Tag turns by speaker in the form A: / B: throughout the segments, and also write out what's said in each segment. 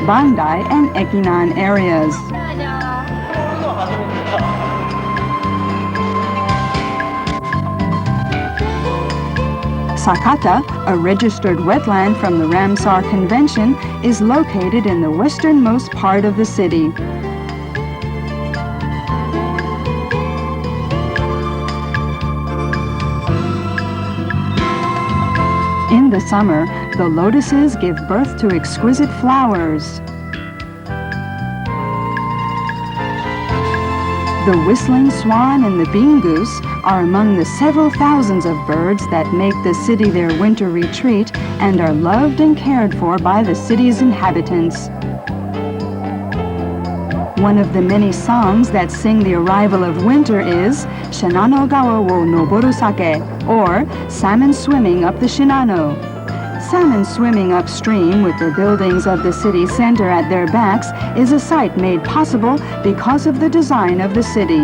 A: Bandai, and Ekinan areas. Sakata, a registered wetland from the Ramsar Convention, is located in the westernmost part of the city. In the summer, the lotuses give birth to exquisite flowers. The whistling swan and the bean goose are among the several thousands of birds that make the city their winter retreat and are loved and cared for by the city's inhabitants. One of the many songs that sing the arrival of winter is Shinano-gawa wo noboru sake, or Salmon Swimming Up the Shinano. Salmon swimming upstream with the buildings of the city center at their backs is a sight made possible because of the design of the city.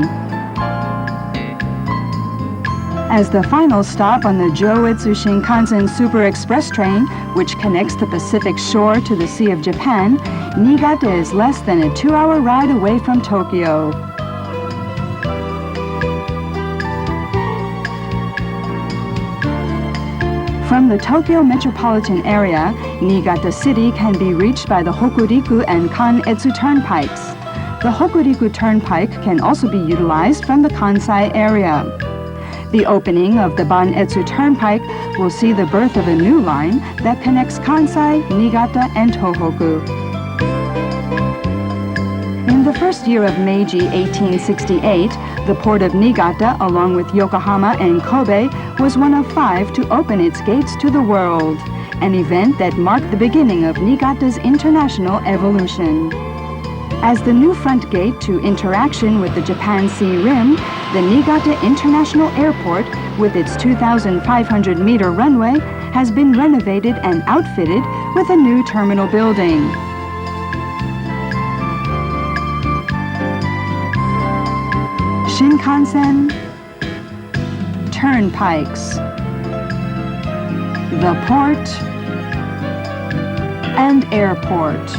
A: As the final stop on the Joetsu Shinkansen Super Express train, which connects the Pacific shore to the Sea of Japan, Niigata is less than a 2-hour ride away from Tokyo. From the Tokyo metropolitan area, Niigata City can be reached by the Hokuriku and Kan-etsu turnpikes. The Hokuriku turnpike can also be utilized from the Kansai area. The opening of the Ban-etsu turnpike will see the birth of a new line that connects Kansai, Niigata, and Tohoku. In the first year of Meiji 1868, the port of Niigata, along with Yokohama and Kobe, was one of 5 to open its gates to the world, an event that marked the beginning of Niigata's international evolution. As the new front gate to interaction with the Japan Sea Rim, the Niigata International Airport, with its 2,500-meter runway, has been renovated and outfitted with a new terminal building. Shinkansen, turnpikes, the port, and airport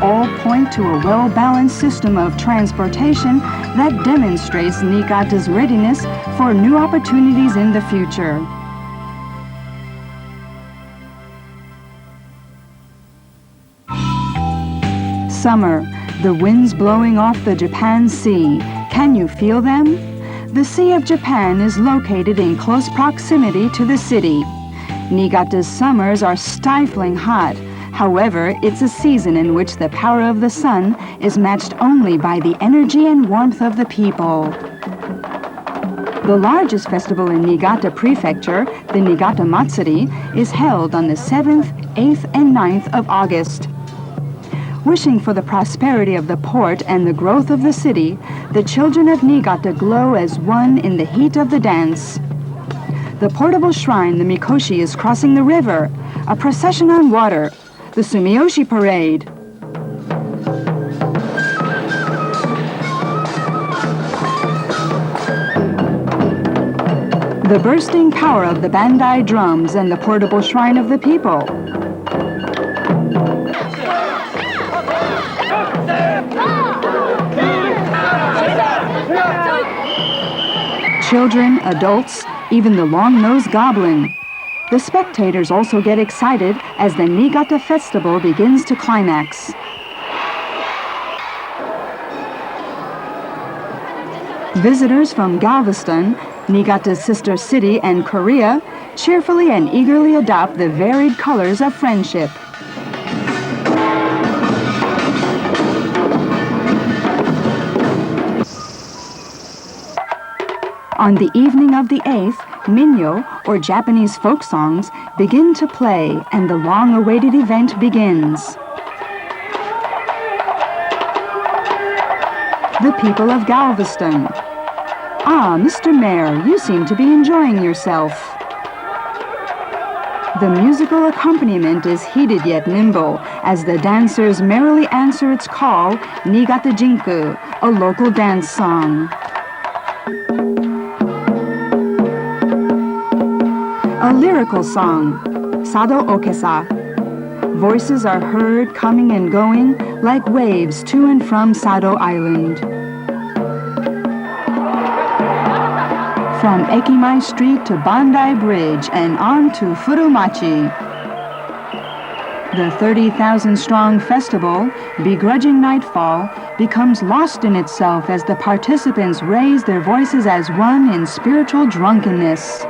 A: all point to a well-balanced system of transportation that demonstrates Niigata's readiness for new opportunities in the future. Summer, the winds blowing off the Japan Sea. Can you feel them? The Sea of Japan is located in close proximity to the city. Niigata's summers are stifling hot. However, it's a season in which the power of the sun is matched only by the energy and warmth of the people. The largest festival in Niigata Prefecture, the Nigata Matsuri, is held on the 7th, 8th, and 9th of August. Wishing for the prosperity of the port and the growth of the city, the children of Niigata glow as one in the heat of the dance. The portable shrine, the Mikoshi, is crossing the river, a procession on water, the Sumiyoshi Parade. The bursting power of the Bandai drums and the portable shrine of the people. Children, adults, even the long-nosed goblin. The spectators also get excited as the Niigata Festival begins to climax. Visitors from Galveston, Niigata's sister city, and Korea cheerfully and eagerly adopt the varied colors of friendship. On the evening of the 8th, minyo, or Japanese folk songs, begin to play, and the long-awaited event begins. The people of Galveston. Ah, Mr. Mayor, you seem to be enjoying yourself. The musical accompaniment is heated yet nimble, as the dancers merrily answer its call, Nigata Jinku, a local dance song. A lyrical song, Sado Okesa. Voices are heard coming and going like waves to and from Sado Island. From Ekimai Street to Bandai Bridge and on to Furumachi. The 30,000-strong festival, begrudging nightfall, becomes lost in itself as the participants raise their voices as one in spiritual drunkenness.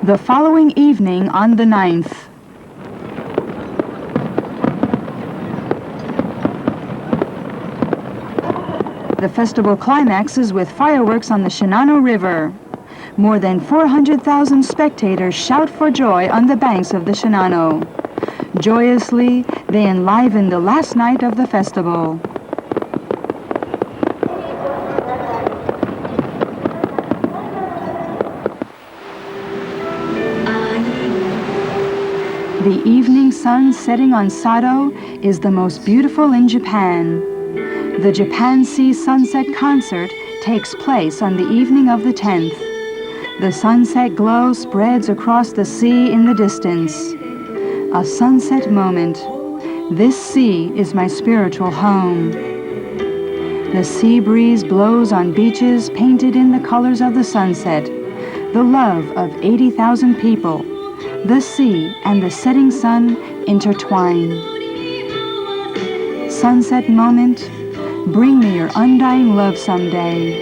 A: The following evening on the 9th, the festival climaxes with fireworks on the Shinano River. More than 400,000 spectators shout for joy on the banks of the Shinano. Joyously, they enliven the last night of the festival. The evening sun setting on Sado is the most beautiful in Japan. The Japan Sea Sunset Concert takes place on the evening of the 10th. The sunset glow spreads across the sea in the distance. A sunset moment. This sea is my spiritual home. The sea breeze blows on beaches painted in the colors of the sunset. The love of 80,000 people. The sea and the setting sun intertwine. Sunset moment. Bring me your undying love someday.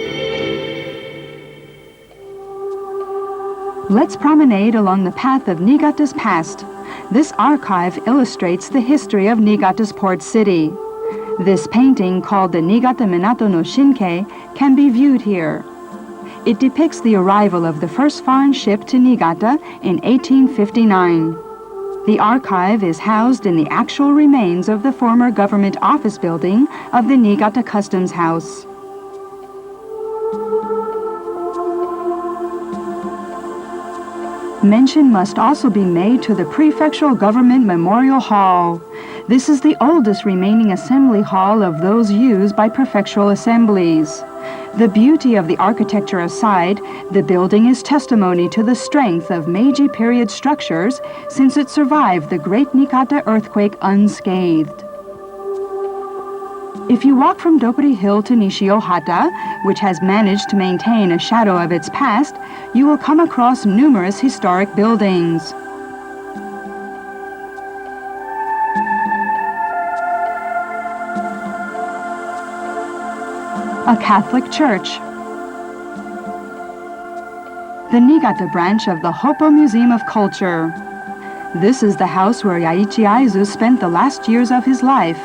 A: Let's promenade along the path of Niigata's past. This archive illustrates the history of Niigata's port city. This painting, called the Nigata Minato no Shinkei, can be viewed here. It depicts the arrival of the first foreign ship to Niigata in 1859. The archive is housed in the actual remains of the former government office building of the Niigata Customs House. Mention must also be made to the Prefectural Government Memorial Hall. This is the oldest remaining assembly hall of those used by prefectural assemblies. The beauty of the architecture aside, the building is testimony to the strength of Meiji period structures since it survived the Great Niigata earthquake unscathed. If you walk from Dopuri Hill to Nishiohata, which has managed to maintain a shadow of its past, you will come across numerous historic buildings. A Catholic church. The Niigata branch of the Hoppo Museum of Culture. This is the house where Yaichi Aizu spent the last years of his life.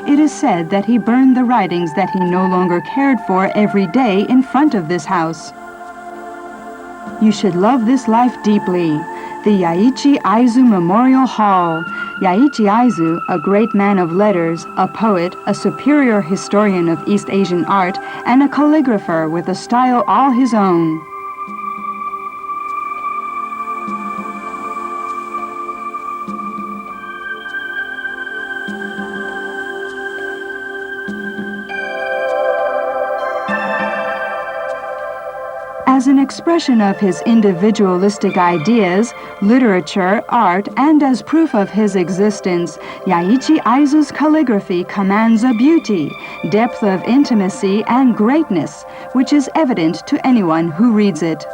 A: It is said that he burned the writings that he no longer cared for every day in front of this house. You should love this life deeply. The Yaichi Aizu Memorial Hall. Yaichi Aizu, a great man of letters, a poet, a superior historian of East Asian art, and a calligrapher with a style all his own. As an expression of his individualistic ideas, literature, art, and as proof of his existence, Yaichi Aizu's calligraphy commands a beauty, depth of intimacy, and greatness, which is evident to anyone who reads it.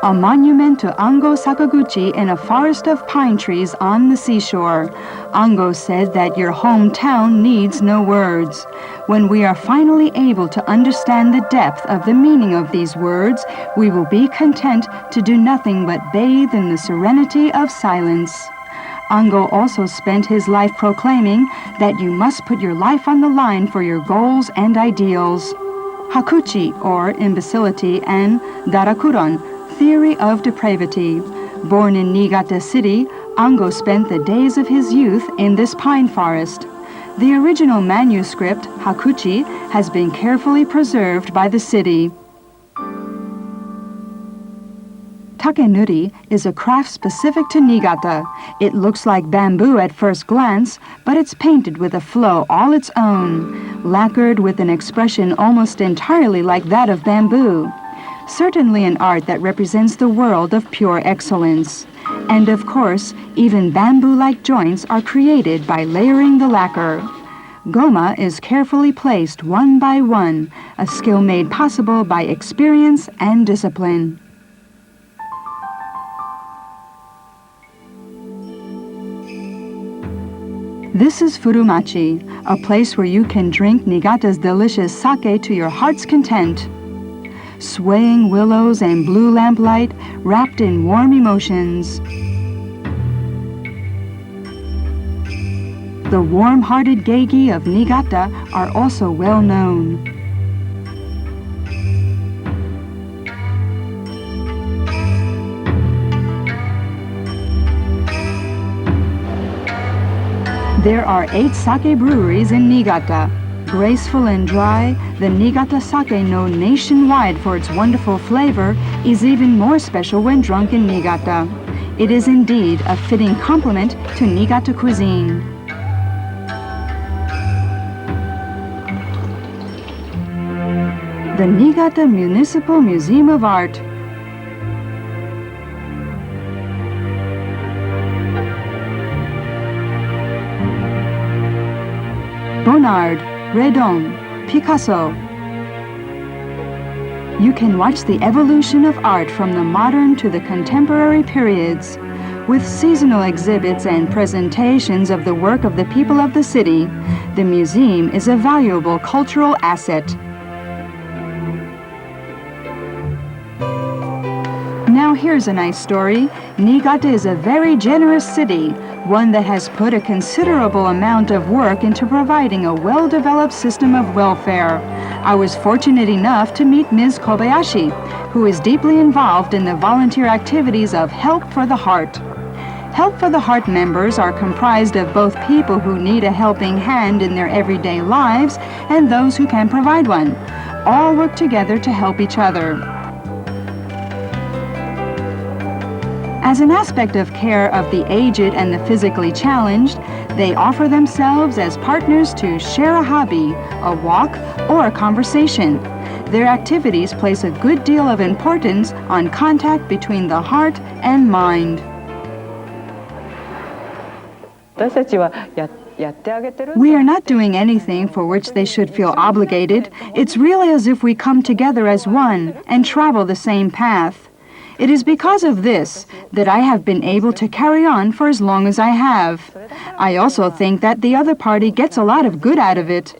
A: A monument to Ango Sakaguchi in a forest of pine trees on the seashore. Ango said that your hometown needs no words. When we are finally able to understand the depth of the meaning of these words, we will be content to do nothing but bathe in the serenity of silence. Ango also spent his life proclaiming that you must put your life on the line for your goals and ideals. Hakuchi, or imbecility, and Darakuron, theory of depravity. Born in Niigata City, Ango spent the days of his youth in this pine forest. The original manuscript, Hakuchi, has been carefully preserved by the city. Takenuri is a craft specific to Niigata. It looks like bamboo at first glance, but it's painted with a flow all its own, lacquered with an expression almost entirely like that of bamboo. Certainly an art that represents the world of pure excellence. And of course, even bamboo-like joints are created by layering the lacquer. Goma is carefully placed one by one, a skill made possible by experience and discipline. This is Furumachi, a place where you can drink Niigata's delicious sake to your heart's content. Swaying willows and blue lamplight wrapped in warm emotions. The warm-hearted geigi of Niigata are also well known. There are 8 sake breweries in Niigata. Graceful and dry, the Nigata sake known nationwide for its wonderful flavor is even more special when drunk in Niigata. It is indeed a fitting complement to Niigata cuisine. The Niigata Municipal Museum of Art. Bonnard, Redon, Picasso. You can watch the evolution of art from the modern to the contemporary periods. With seasonal exhibits and presentations of the work of the people of the city, the museum is a valuable cultural asset. Now here's a nice story. Niigata is a very generous city, one that has put a considerable amount of work into providing a well-developed system of welfare. I was fortunate enough to meet Ms. Kobayashi, who is deeply involved in the volunteer activities of Help for the Heart. Help for the Heart members are comprised of both people who need a helping hand in their everyday lives and those who can provide one. All work together to help each other. As an aspect of care of the aged and the physically challenged, they offer themselves as partners to share a hobby, a walk, or a conversation. Their activities place a good deal of importance on contact between the heart and mind. We are not doing anything for which they should feel obligated. It's really as if we come together as one and travel the same path. It is because of this that I have been able to carry on for as long as I have. I also think that the other party gets a lot of good out of it.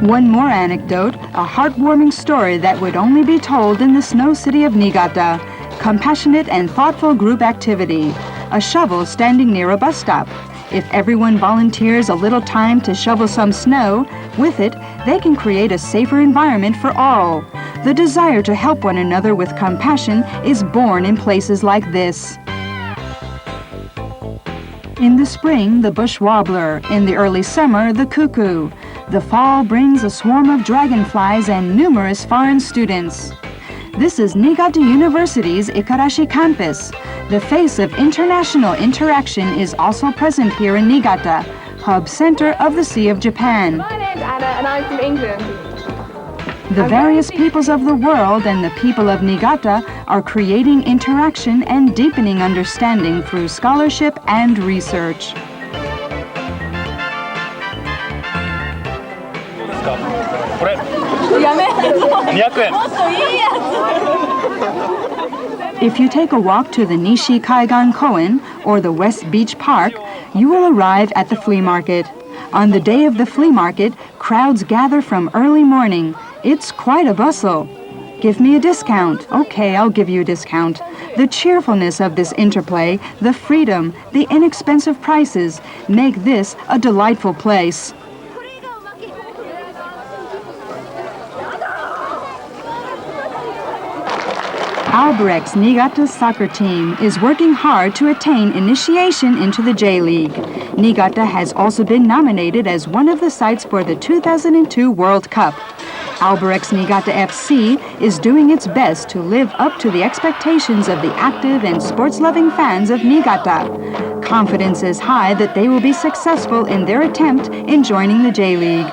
A: One more anecdote, a heartwarming story that would only be told in the snow city of Niigata. Compassionate and thoughtful group activity. A shovel standing near a bus stop. If everyone volunteers a little time to shovel some snow, with it, they can create a safer environment for all. The desire to help one another with compassion is born in places like this. In the spring, the bush warbler. In the early summer, the cuckoo. The fall brings a swarm of dragonflies and numerous foreign students. This is Niigata University's Ikarashi campus. The face of international interaction is also present here in Niigata, hub center of the Sea of Japan.
B: My name's Anna and I'm from England.
A: The various peoples of the world and the people of Niigata are creating interaction and deepening understanding through scholarship and research. If you take a walk to the Nishi Kaigan Koen or the West Beach Park, you will arrive at the flea market. On the day of the flea market, crowds gather from early morning. It's quite a bustle. Give me a discount. Okay, I'll give you a discount. The cheerfulness of this interplay, the freedom, the inexpensive prices make this a delightful place. Albirex Niigata's soccer team is working hard to attain initiation into the J-League. Niigata has also been nominated as one of the sites for the 2002 World Cup. Albirex Niigata FC is doing its best to live up to the expectations of the active and sports-loving fans of Niigata. Confidence is high that they will be successful in their attempt in joining the J-League.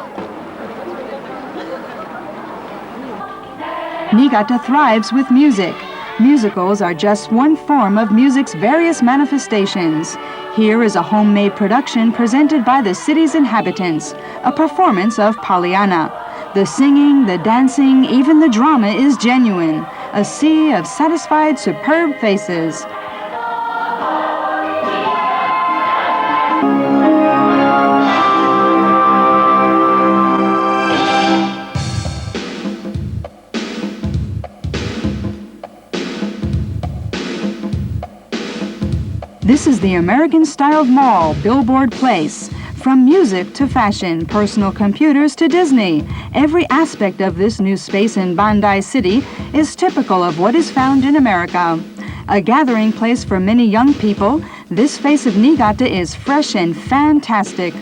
A: Niigata thrives with music. Musicals are just one form of music's various manifestations. Here is a homemade production presented by the city's inhabitants, a performance of Pollyanna. The singing, the dancing, even the drama is genuine, a sea of satisfied, superb faces. This is the American-styled mall, Billboard Place. From music to fashion, personal computers to Disney, every aspect of this new space in Bandai City is typical of what is found in America. A gathering place for many young people, this face of Niigata is fresh and fantastic.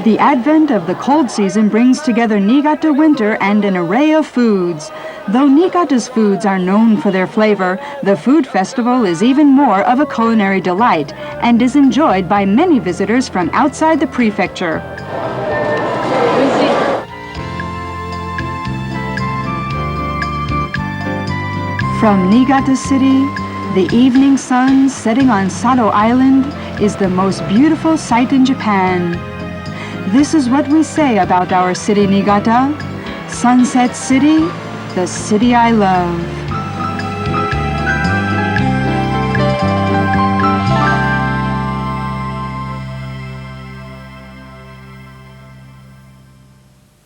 A: The advent of the cold season brings together Niigata winter and an array of foods. Though Niigata's foods are known for their flavor, the food festival is even more of a culinary delight and is enjoyed by many visitors from outside the prefecture. From Niigata City, the evening sun setting on Sado Island is the most beautiful sight in Japan. This is what we say about our city, Niigata. Sunset City, the city I love.